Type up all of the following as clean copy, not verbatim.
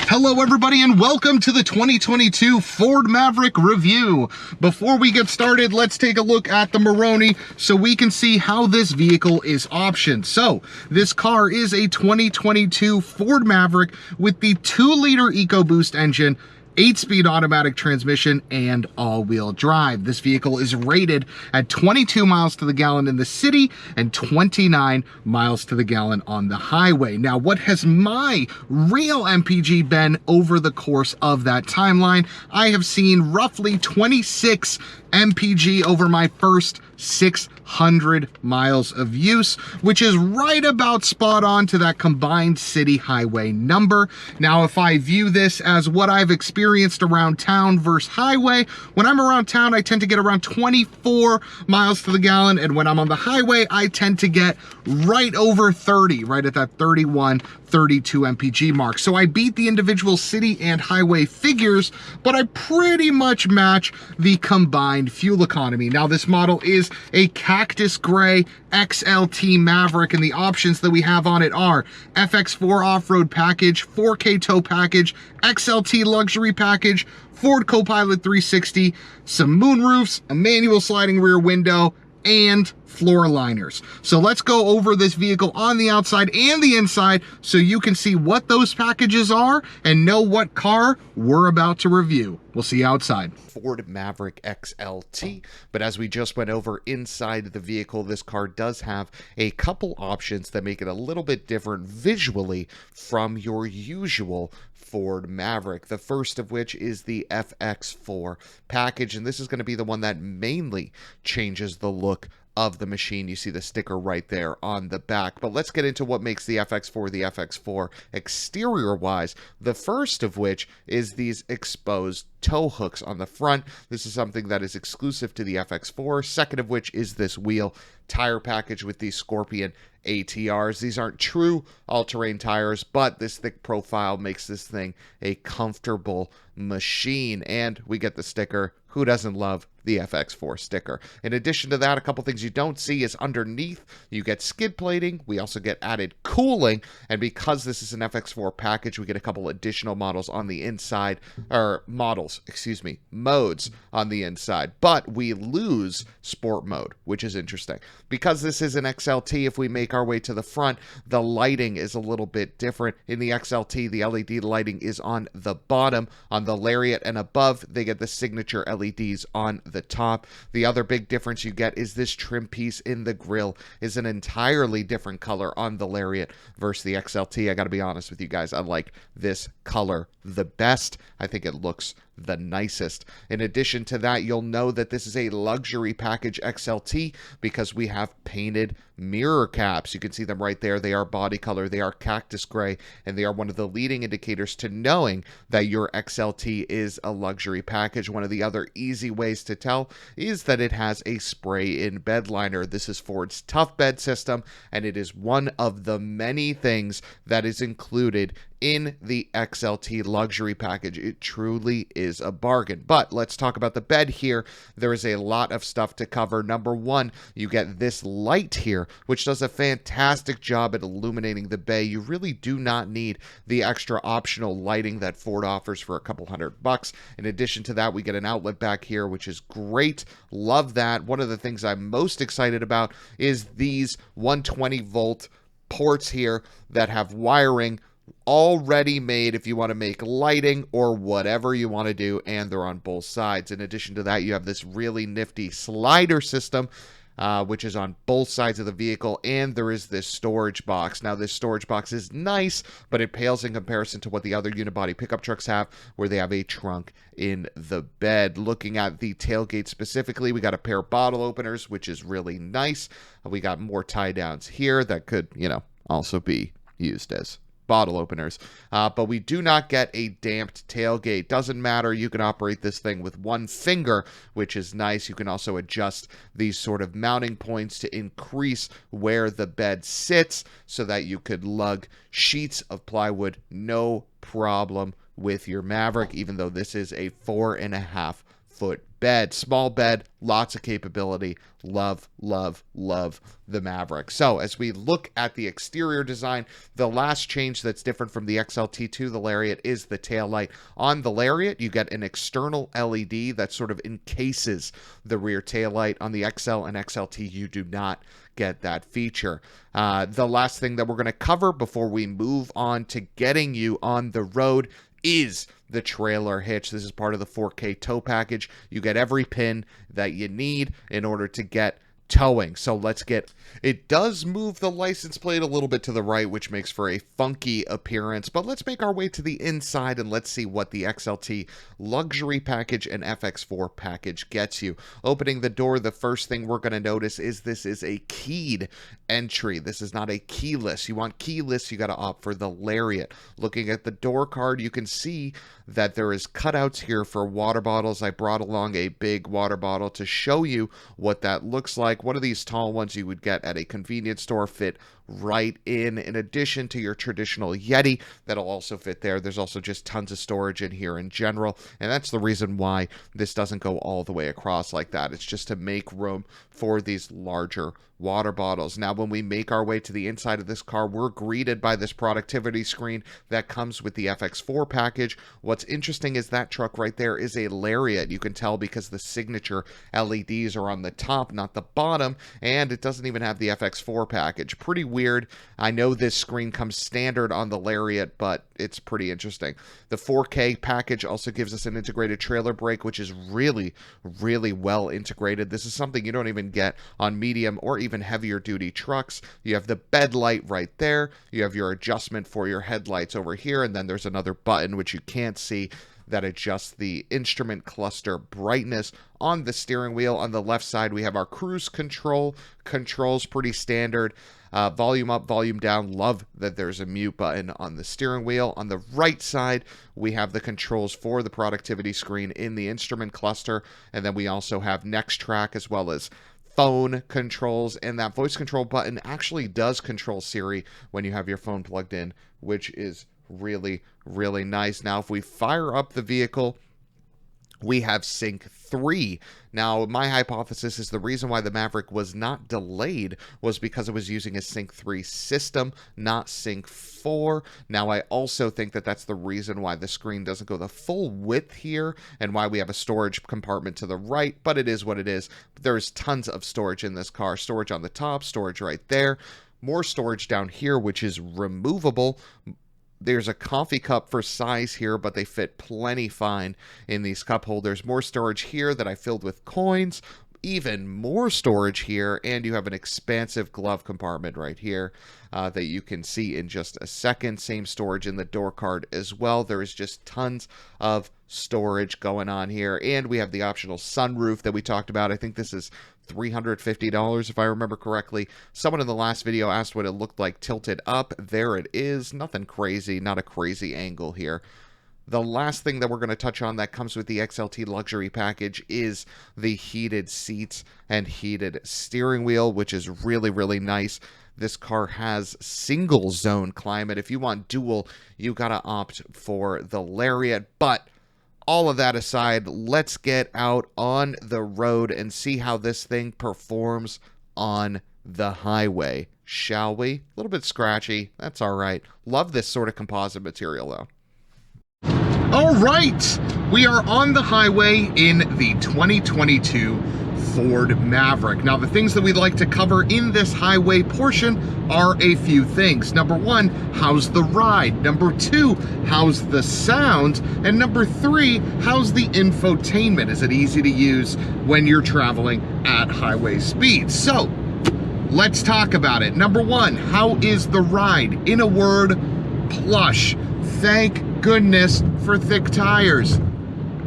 Hello everybody and welcome to the 2022 Ford Maverick review. Before we get started, let's take a look at the Maroni so we can see how this vehicle is optioned. So, this car is a 2022 Ford Maverick with the 2-liter EcoBoost engine, 8-speed automatic transmission, and all-wheel drive. This vehicle is rated at 22 miles to the gallon in the city and 29 miles to the gallon on the highway. Now, what has my real MPG been over the course of that timeline? I have seen roughly 26 MPG over my first 600 miles of use, which is right about spot on to that combined city highway number. Now, if I view this as what I've experienced around town versus highway, when I'm around town, I tend to get around 24 miles to the gallon, and when I'm on the highway, I tend to get right over 30, right at that 31, 32 MPG mark. So I beat the individual city and highway figures, but I pretty much match the combined fuel economy. Now, this model is a cactus gray XLT Maverick, and the options that we have on it are FX4 off-road package, 4K tow package, XLT luxury package, Ford Copilot 360, some moonroofs, a manual sliding rear window, and floor liners. So let's go over this vehicle on the outside and the inside so you can see what those packages are and know what car we're about to review. We'll see you outside. Ford Maverick XLT, but as we just went over inside the vehicle, this car does have a couple options that make it a little bit different visually from your usual Ford Maverick. The first of which is the FX4 package, and this is going to be the one that mainly changes the look of the machine. You see the sticker right there on the back. But let's get into what makes the FX4 exterior wise. The first of which is these exposed tow hooks on the front. This is something that is exclusive to the FX4. Second of which is this wheel tire package with these Scorpion ATRs. These aren't true all-terrain tires, but this thick profile makes this thing a comfortable machine. And we get the sticker. Who doesn't love the FX4 sticker? In addition to that, a couple things you don't see is underneath, you get skid plating. We also get added cooling. And because this is an FX4 package, we get a couple additional models on the inside, or modes on the inside. But we lose sport mode, which is interesting. Because this is an XLT, if we make our way to the front, the lighting is a little bit different. In the XLT, the LED lighting is on the bottom. On the Lariat and above, they get the signature LEDs on the top. The other big difference you get is this trim piece in the grille is an entirely different color on the Lariat versus the XLT. I gotta be honest with you guys, I like this color the best. I think it looks the nicest. In addition to that, you'll know that this is a luxury package XLT because we have painted mirror caps. You can see them right there. They are body color, they are cactus gray, and they are one of the leading indicators to knowing that your XLT is a luxury package. One of the other easy ways to tell is that it has a spray-in bed liner. This is Ford's Tough Bed system, and it is one of the many things that is included in the XLT luxury package. It truly is a bargain. But let's talk about the bed here. There is a lot of stuff to cover. Number one, you get this light here, which does a fantastic job at illuminating the bay. You really do not need the extra optional lighting that Ford offers for a couple $100. In addition to that, we get an outlet back here, which is great. Love that. One of the things I'm most excited about is these 120 volt ports here that have wiring already made if you want to make lighting or whatever you want to do, and they're on both sides. In addition to that, you have this really nifty slider system, which is on both sides of the vehicle, and there is this storage box. Now, this storage box is nice, but it pales in comparison to what the other unibody pickup trucks have, where they have a trunk in the bed. Looking at the tailgate specifically, we got a pair of bottle openers, which is really nice. We got more tie downs here that could, also be used as bottle openers, but we do not get a damped tailgate. Doesn't matter, you can operate this thing with one finger, which is nice. You can also adjust these sort of mounting points to increase where the bed sits so that you could lug sheets of plywood no problem with your Maverick, even though this is a 4.5-foot bed, small bed, lots of capability. Love, love, love the Maverick. So as we look at the exterior design, the last change that's different from the XLT2, the Lariat, is the taillight. On the Lariat, you get an external LED that sort of encases the rear taillight. On the XL and XLT, you do not get that feature. The last thing that we're going to cover before we move on to getting you on the road is the trailer hitch. This is part of the 4K tow package. You get every pin that you need in order to get towing. So let's get, it does move the license plate a little bit to the right, which makes for a funky appearance, but let's make our way to the inside and let's see what the XLT luxury package and FX4 package gets you. Opening the door, the first thing we're going to notice is this is a keyed entry. This is not a keyless. You want keyless, you got to opt for the Lariat. Looking at the door card, you can see that there is cutouts here for water bottles. I brought along a big water bottle to show you what that looks like. One of these tall ones you would get at a convenience store fit right in addition to your traditional Yeti that'll also fit there. There's also just tons of storage in here in general, and that's the reason why this doesn't go all the way across like that. It's just to make room for these larger water bottles. Now, when we make our way to the inside of this car, we're greeted by this productivity screen that comes with the FX4 package. What's interesting is that truck right there is a Lariat. You can tell because the signature LEDs are on the top, not the bottom, and it doesn't even have the FX4 package. Pretty weird. I know this screen comes standard on the Lariat, but it's pretty interesting. The 4K package also gives us an integrated trailer brake, which is really, really well integrated. This is something you don't even get on medium or even heavier duty trucks. You have the bed light right there. You have your adjustment for your headlights over here, and then there's another button which you can't see that adjusts the instrument cluster brightness. On the steering wheel on the left side, we have our cruise control. Controls pretty standard. Volume up, volume down. Love that there's a mute button on the steering wheel. On the right side, we have the controls for the productivity screen in the instrument cluster. And then we also have Next Track as well as phone controls. And that voice control button actually does control Siri when you have your phone plugged in, which is really, really nice. Now, if we fire up the vehicle, we have Sync 3. Now, my hypothesis is the reason why the Maverick was not delayed was because it was using a Sync 3 system, not Sync 4. Now, I also think that that's the reason why the screen doesn't go the full width here and why we have a storage compartment to the right, but it is what it is. There's tons of storage in this car. Storage on the top, storage right there. More storage down here, which is removable. There's a coffee cup for size here, but they fit plenty fine in these cup holders. More storage here that I filled with coins. Even more storage here, and you have an expansive glove compartment right here that you can see in just a second. Same storage in the door card as well. There is just tons of storage going on here, and we have the optional sunroof that we talked about. I think this is $350 if I remember correctly. Someone in the last video asked what it looked like tilted up. There it is. Nothing crazy, not a crazy angle here. The last thing that we're going to touch on that comes with the XLT luxury package is the heated seats and heated steering wheel, which is really, really nice. This car has single zone climate. If you want dual, you got to opt for the Lariat, but all of that aside, let's get out on the road and see how this thing performs on the highway, shall we? A little bit scratchy. That's all right. Love this sort of composite material, though. All right, we are on the highway in the 2022 Ford Maverick. Now, the things that we'd like to cover in this highway portion are a few things. Number one, how's the ride? Number two, how's the sound? And number three, how's the infotainment? Is it easy to use when you're traveling at highway speeds? So, let's talk about it. Number one, how is the ride? In a word, plush. Thank goodness for thick tires.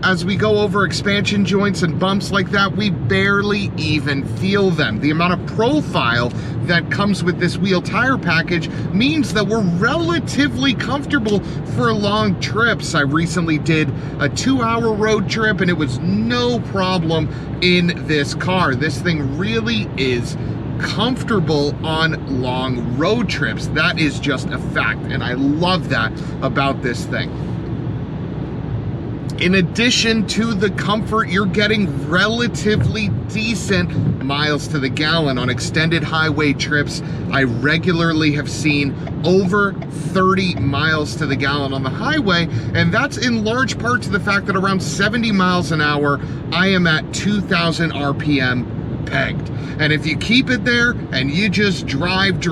As we go over expansion joints and bumps like that, we barely even feel them. The amount of profile that comes with this wheel tire package means that we're relatively comfortable for long trips. I recently did a 2-hour road trip and it was no problem in this car. This thing really is comfortable on long road trips. That is just a fact, and I love that about this thing. In addition to the comfort, you're getting relatively decent miles to the gallon on extended highway trips. I regularly have seen over 30 miles to the gallon on the highway, and that's in large part to the fact that around 70 miles an hour, I am at 2,000 RPM pegged. And if you keep it there and you just drive,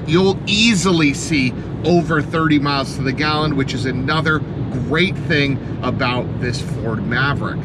you'll easily see over 30 miles to the gallon, which is another great thing about this Ford Maverick.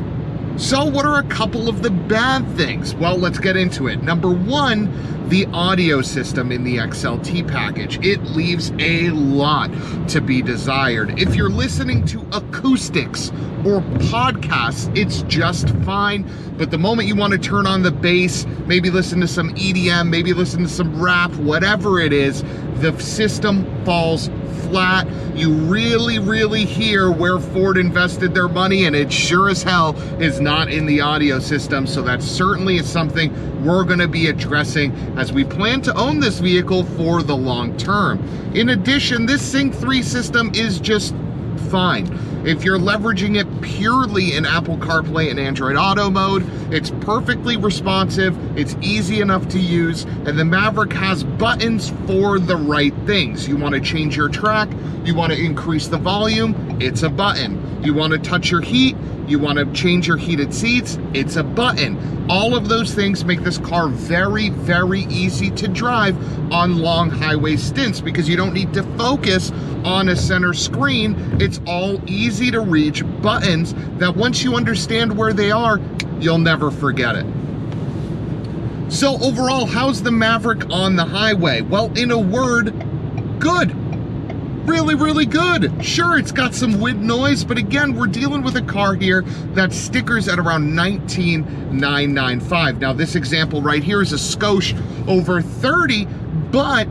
So what are a couple of the bad things? Well, let's get into it. Number one, the audio system in the XLT package. It leaves a lot to be desired. If you're listening to acoustics or podcasts, it's just fine. But the moment you want to turn on the bass, maybe listen to some EDM, maybe listen to some rap, whatever it is, the system falls flat. You really hear where Ford invested their money, and it sure as hell is not in the audio system. So that certainly is something we're going to be addressing as we plan to own this vehicle for the long term. In addition, this Sync 3 system is just fine. If you're leveraging it purely in Apple CarPlay and Android Auto mode, it's perfectly responsive, it's easy enough to use, and the Maverick has buttons for the right things. You want to change your track, you want to increase the volume, it's a button. You want to touch your heat, you want to change your heated seats, it's a button. All of those things make this car very easy to drive on long highway stints because you don't need to focus on a center screen. It's all easy to reach buttons that once you understand where they are, you'll never forget it. So overall, how's the Maverick on the highway? Well, in a word, good. Really good. Sure, it's got some wind noise, but again, we're dealing with a car here that stickers at around 19,995. Now, this example right here is a skosh over 30, but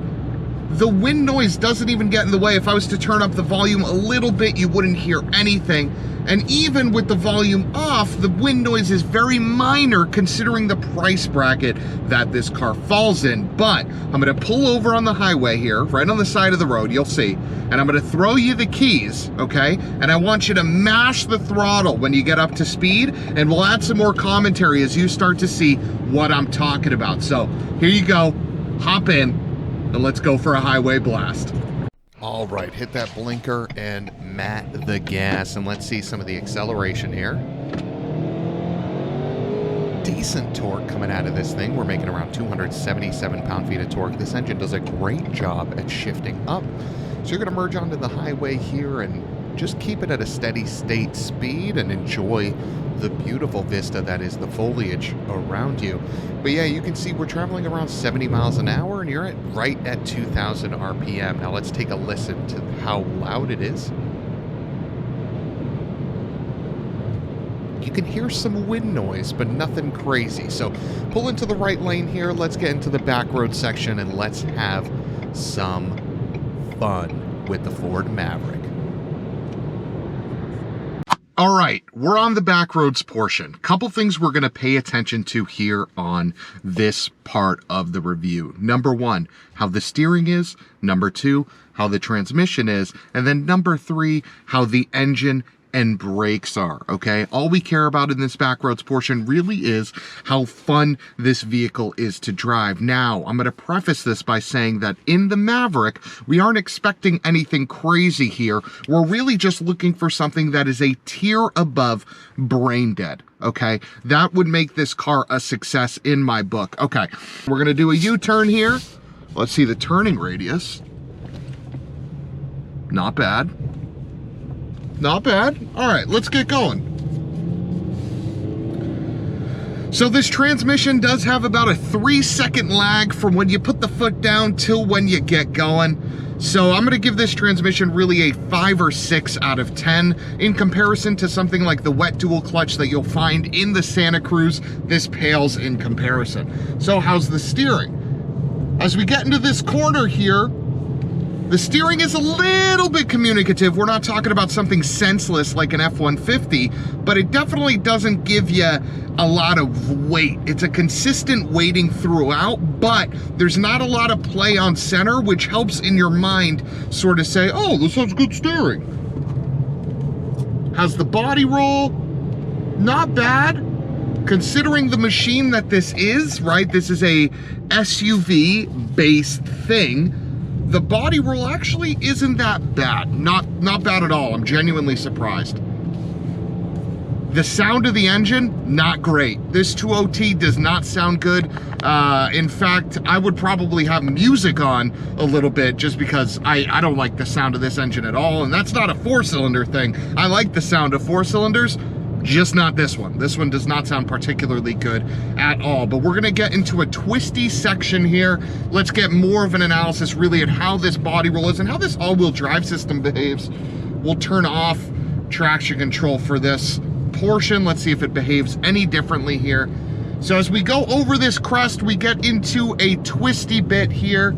the wind noise doesn't even get in the way. If I was to turn up the volume a little bit, you wouldn't hear anything. And even with the volume off, the wind noise is very minor considering the price bracket that this car falls in. But I'm gonna pull over on the highway here, right on the side of the road, you'll see, and I'm gonna throw you the keys, okay? And I want you to mash the throttle when you get up to speed, and we'll add some more commentary as you start to see what I'm talking about. So here you go, hop in, and let's go for a highway blast. All right, hit that blinker and mat the gas, and let's see some of the acceleration here. Decent torque coming out of this thing. We're making around 277 pound-feet of torque. This engine does a great job at shifting up. So you're going to merge onto the highway here and just keep it at a steady state speed and enjoy the beautiful vista that is the foliage around you. But yeah, you can see we're traveling around 70 miles an hour and you're right at 2,000 RPM. Now let's take a listen to how loud it is. You can hear some wind noise, but nothing crazy. So pull into the right lane here. Let's get into the back road section and let's have some fun with the Ford Maverick. All right, we're on the back roads portion. Couple things we're going to pay attention to here on this part of the review. Number one, how the steering is. Number two, how the transmission is. And then number three, how the engine and brakes are, okay? All we care about in this back roads portion really is how fun this vehicle is to drive. Now, I'm gonna preface this by saying that in the Maverick, we aren't expecting anything crazy here. We're really just looking for something that is a tier above brain dead, okay? That would make this car a success in my book. Okay, we're gonna do a U-turn here. Let's see the turning radius. Not bad. Not bad. All right, let's get going. So this transmission does have about a 3-second lag from when you put the foot down till when you get going. So I'm gonna give this transmission really a 5 or 6 out of 10. In comparison to something like the wet dual clutch that you'll find in the Santa Cruz, this pales in comparison. So how's the steering? As we get into this corner here, the steering is a little bit communicative. We're not talking about something senseless like an F-150, but it definitely doesn't give you a lot of weight. It's a consistent weighting throughout, but there's not a lot of play on center, which helps in your mind sort of say, oh, this has good steering. How's the body roll? Not bad, considering the machine that this is, right? This is a SUV-based thing. The body roll actually isn't that bad. Not bad at all. I'm genuinely surprised. The sound of the engine, not great. This 2.0T does not sound good. In fact, I would probably have music on a little bit just because I don't like the sound of this engine at all. And that's not a 4-cylinder thing. I like the sound of 4 cylinders, just not this one. This one does not sound particularly good at all. But we're gonna get into a twisty section here. Let's get more of an analysis really at how this body roll is and how this all-wheel drive system behaves. We'll turn off traction control for this portion. Let's see if it behaves any differently here. So as we go over this crest, we get into a twisty bit here.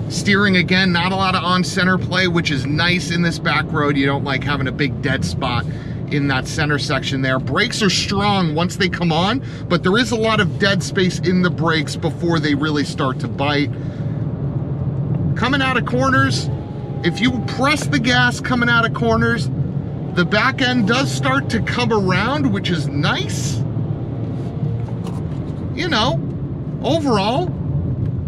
Steering, again, not a lot of on-center play, which is nice in this back road. You don't like having a big dead spot in that center section there. Brakes are strong once they come on, but there is a lot of dead space in the brakes before they really start to bite. Coming out of corners, if you press the gas coming out of corners, the back end does start to come around, which is nice. You know, overall,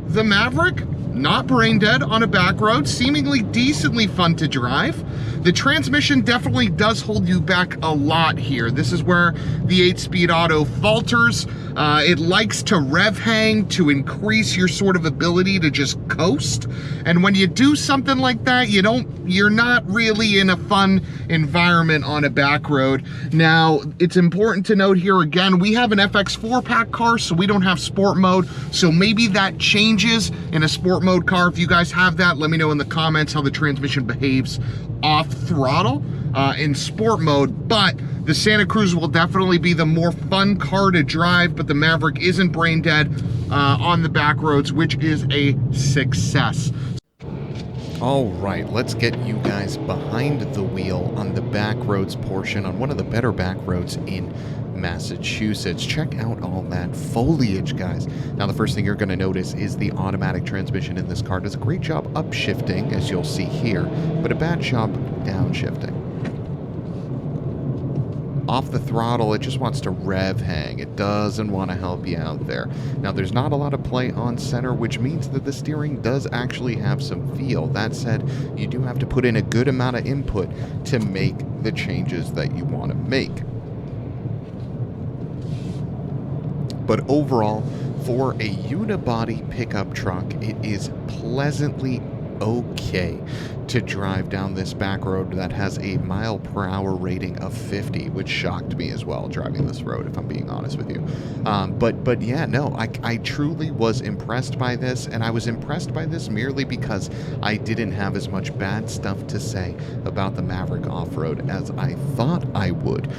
the Maverick, not brain dead on a back road, seemingly decently fun to drive. The transmission definitely does hold you back a lot here. This is where the 8-speed auto falters. It likes to rev hang to increase your sort of ability to just coast. And when you do something like that, you're not really in a fun environment on a back road. Now, it's important to note here again, we have an FX4 pack car, so we don't have sport mode. So maybe that changes in a sport mode car. If you guys have that, let me know in the comments how the transmission behaves off throttle in sport mode. But the Santa Cruz will definitely be the more fun car to drive, but the Maverick isn't brain dead on the back roads, which is a success. All right, let's get you guys behind the wheel on the back roads portion, on one of the better back roads in Massachusetts. Check out all that foliage, guys. Now, the first thing you're going to notice is the automatic transmission in this car does a great job upshifting, as you'll see here, but a bad job downshifting. Off the throttle, it just wants to rev hang. It doesn't want to help you out there. Now, there's not a lot of play on center, which means that the steering does actually have some feel. That said, you do have to put in a good amount of input to make the changes that you want to make. But overall, for a unibody pickup truck, it is pleasantly okay to drive down this back road that has a mile-per-hour rating of 50, which shocked me as well driving this road, if I'm being honest with you. But yeah, no, I truly was impressed by this, and I was impressed by this merely because I didn't have as much bad stuff to say about the Maverick off-road as I thought I would.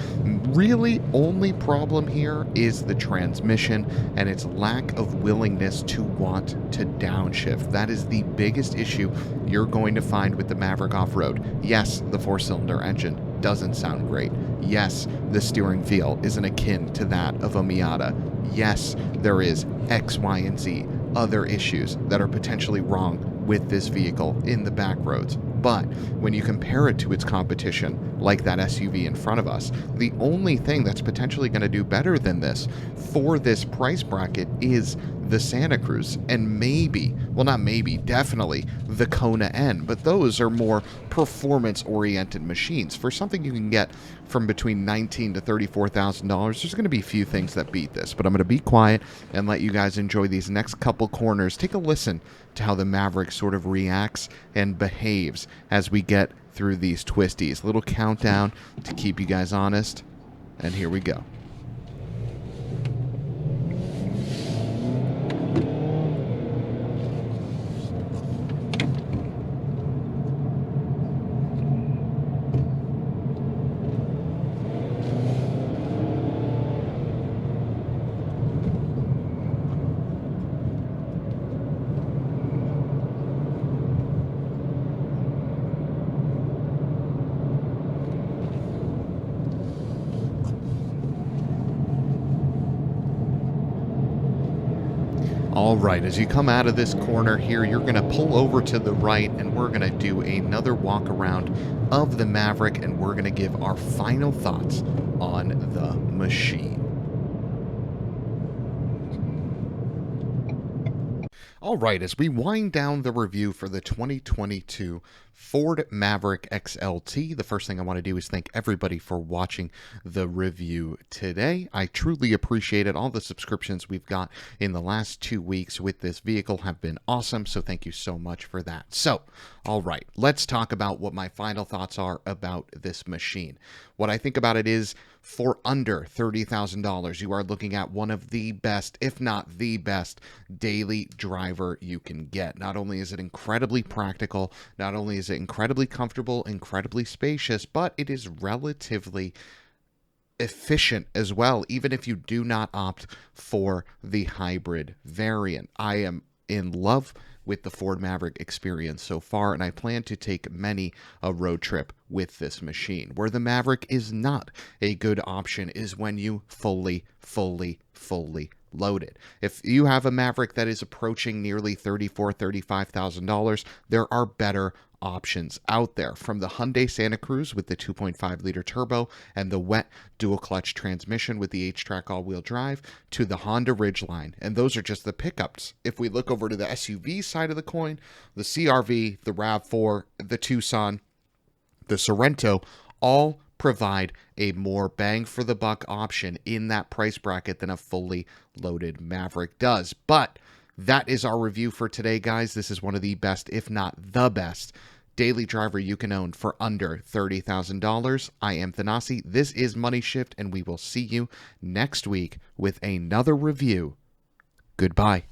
Really, only problem here is the transmission and its lack of willingness to want to downshift. That is the biggest issue you're going to find with the Maverick off-road. Yes, the 4-cylinder engine doesn't sound great. Yes, the steering feel isn't akin to that of a Miata. Yes, there is X, Y, and Z other issues that are potentially wrong with this vehicle in the back roads. But when you compare it to its competition, like that SUV in front of us, the only thing that's potentially going to do better than this for this price bracket is the Santa Cruz, and maybe, well, not maybe, definitely the Kona N, but those are more performance-oriented machines. For something you can get from between $19,000 to $34,000, there's going to be few things that beat this, but I'm going to be quiet and let you guys enjoy these next couple corners. Take a listen to how the Maverick sort of reacts and behaves as we get through these twisties. Little countdown to keep you guys honest, and here we go. All right, as you come out of this corner here, you're going to pull over to the right, and we're going to do another walk around of the Maverick, and we're going to give our final thoughts on the machine. All right, as we wind down the review for the 2022 Ford Maverick XLT, the first thing I want to do is thank everybody for watching the review today. I truly appreciate it. All the subscriptions we've got in the last 2 weeks with this vehicle have been awesome, so thank you so much for that. So, all right, let's talk about what my final thoughts are about this machine. What I think about it is, for under $30,000, you are looking at one of the best, if not the best, daily driver you can get. Not only is it incredibly practical, not only is it incredibly comfortable, incredibly spacious, but it is relatively efficient as well, even if you do not opt for the hybrid variant. I am in love with the Ford Maverick experience so far, and I plan to take many a road trip with this machine. Where the Maverick is not a good option is when you fully load it. If you have a Maverick that is approaching nearly $34,000, $35,000, there are better options out there, from the Hyundai Santa Cruz with the 2.5 liter turbo and the wet dual clutch transmission with the H-Track all-wheel drive, to the Honda Ridgeline, and those are just the pickups. If we look over to the SUV side of the coin, the CR-V, the RAV4, the Tucson, the Sorento, all provide a more bang for the buck option in that price bracket than a fully loaded Maverick does. But that is our review for today, guys. This is one of the best, if not the best, daily driver you can own for under $30,000. I am Thanasi. This is Money Shift, and we will see you next week with another review. Goodbye.